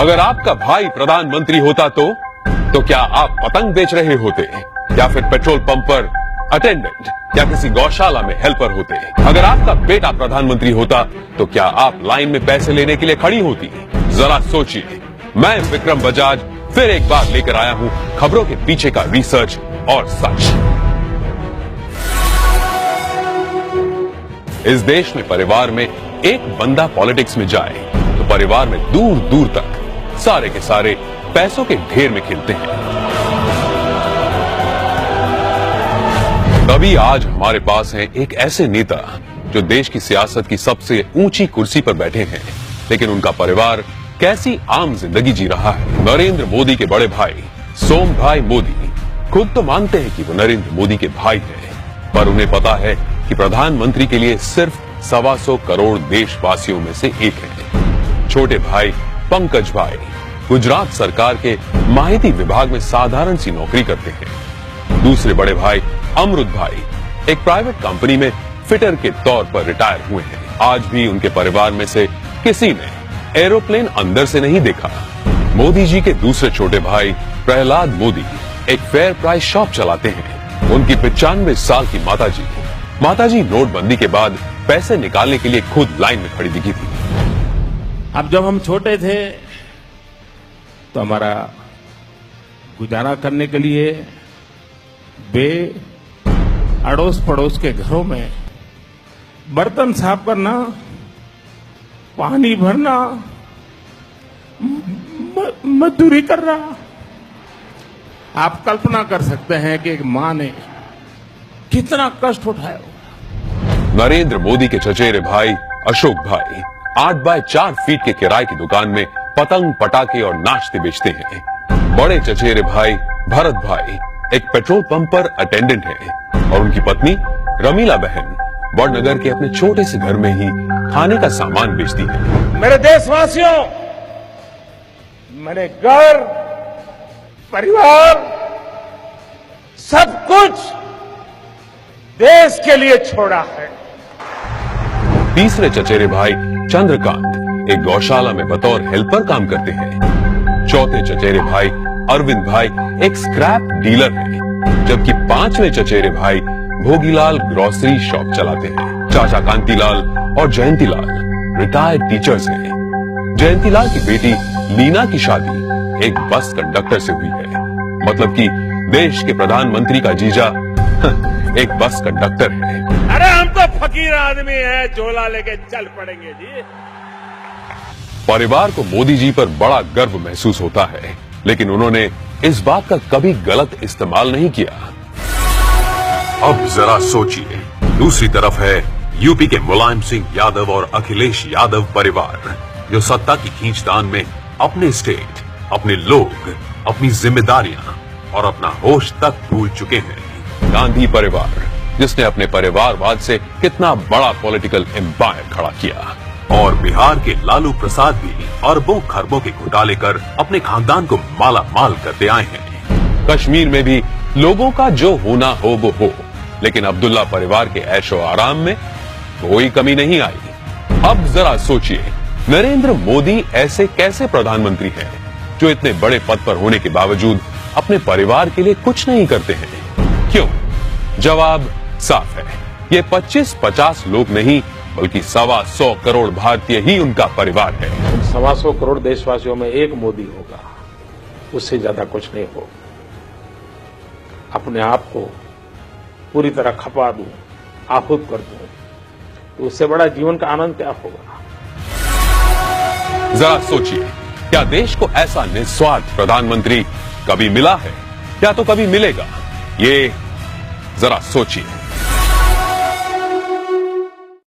अगर आपका भाई प्रधानमंत्री होता तो क्या आप पतंग बेच रहे होते या फिर पेट्रोल पंप पर अटेंडेंट या किसी गौशाला में हेल्पर होते? अगर आपका बेटा प्रधानमंत्री होता तो क्या आप लाइन में पैसे लेने के लिए खड़ी होती? जरा सोचिए। मैं विक्रम बजाज फिर एक बार लेकर आया हूं खबरों के पीछे का रिसर्च और सच। इस देश में परिवार में एक बंदा पॉलिटिक्स में जाए तो परिवार में दूर दूर तक सारे के सारे पैसों के ढेर में खिलते हैं। तभी आज हमारे पास है एक ऐसे नेता जो देश की सियासत की सबसे ऊंची कुर्सी पर बैठे हैं, लेकिन उनका परिवार कैसी आम जिंदगी जी रहा है। नरेंद्र मोदी के बड़े भाई सोम भाई मोदी खुद तो मानते हैं कि वो नरेंद्र मोदी के भाई हैं, पर उन्हें पता है कि प्रधानमंत्री के लिए सिर्फ 125 करोड़ देशवासियों में से एक है। छोटे भाई पंकज भाई गुजरात सरकार के माहिती विभाग में साधारण सी नौकरी करते हैं। दूसरे बड़े भाई अमृत भाई एक प्राइवेट कंपनी में फिटर के तौर पर रिटायर हुए हैं। आज भी उनके परिवार में से किसी ने एरोप्लेन अंदर से नहीं देखा। मोदी जी के दूसरे छोटे भाई प्रहलाद मोदी एक फेयर प्राइस शॉप चलाते हैं। उनकी 95 साल की माताजी नोटबंदी के बाद पैसे निकालने के लिए खुद लाइन में खड़ी दिखी थी। अब जब हम छोटे थे तो हमारा गुजारा करने के लिए वे अड़ोस पड़ोस के घरों में बर्तन साफ करना, पानी भरना, मजदूरी करना। आप कल्पना कर सकते हैं कि एक मां ने कितना कष्ट उठाया। नरेंद्र मोदी के चचेरे भाई अशोक भाई 8 बाय 4 फीट के किराए की दुकान में पतंग पटाखे और नाश्ते बेचते हैं। बड़े चचेरे भाई भरत भाई एक पेट्रोल पंप पर अटेंडेंट है और उनकी पत्नी रमीला बहन बड़नगर के अपने छोटे से घर में ही खाने का सामान बेचती है। मेरे देशवासियों, मैंने घर, परिवार, सब कुछ देश के लिए छोड़ा है। तीसरे चचेरे भाई चंद्रकांत एक गौशाला में बतौर हेल्पर काम करते हैं। चौथे चचेरे भाई अरविंद भाई एक स्क्रैप डीलर हैं, जबकि पांचवें चचेरे भाई भोगीलाल ग्रोसरी शॉप चलाते हैं। चाचा कांतीलाल और जयंतीलाल रिटायर्ड टीचर्स हैं। जयंतीलाल की बेटी लीना की शादी एक बस कंडक्टर से हुई है। मतलब कि देश के प्रधानमंत्री का जीजा एक बस कंडक्टर है। अरे हम तो फकीर आदमी है, झोला लेके चल पड़ेंगे जी। परिवार को मोदी जी पर बड़ा गर्व महसूस होता है, लेकिन उन्होंने इस बात का कभी गलत इस्तेमाल नहीं किया। अब जरा सोचिए, दूसरी तरफ है यूपी के मुलायम सिंह यादव और अखिलेश यादव परिवार, जो सत्ता की खींचतान में अपने स्टेट, अपने लोग, अपनी जिम्मेदारियां और अपना होश तक भूल चुके हैं। गांधी परिवार, जिसने अपने परिवारवाद से कितना बड़ा पॉलिटिकल एम्पायर खड़ा किया, और बिहार के लालू प्रसाद भी अरबों खरबों के घोटाले कर अपने खानदान को माला माल करते आए हैं। कश्मीर में भी लोगों का जो होना हो वो हो, लेकिन अब्दुल्ला परिवार के ऐशो आराम में कोई कमी नहीं आई। अब जरा सोचिए, नरेंद्र मोदी ऐसे कैसे प्रधानमंत्री हैं जो इतने बड़े पद पर होने के बावजूद अपने परिवार के लिए कुछ नहीं करते हैं? क्यों? जवाब साफ है, ये 25-50 लोग नहीं बल्कि 125 करोड़ भारतीय ही उनका परिवार है। 125 करोड़ देशवासियों में एक मोदी होगा, उससे ज्यादा कुछ नहीं हो। अपने आप को पूरी तरह खपा दूं, आहूत कर दूं, तो उससे बड़ा जीवन का आनंद क्या होगा? जरा सोचिए, क्या देश को ऐसा निस्वार्थ प्रधानमंत्री कभी मिला है या तो कभी मिलेगा? ये जरा सोचिए।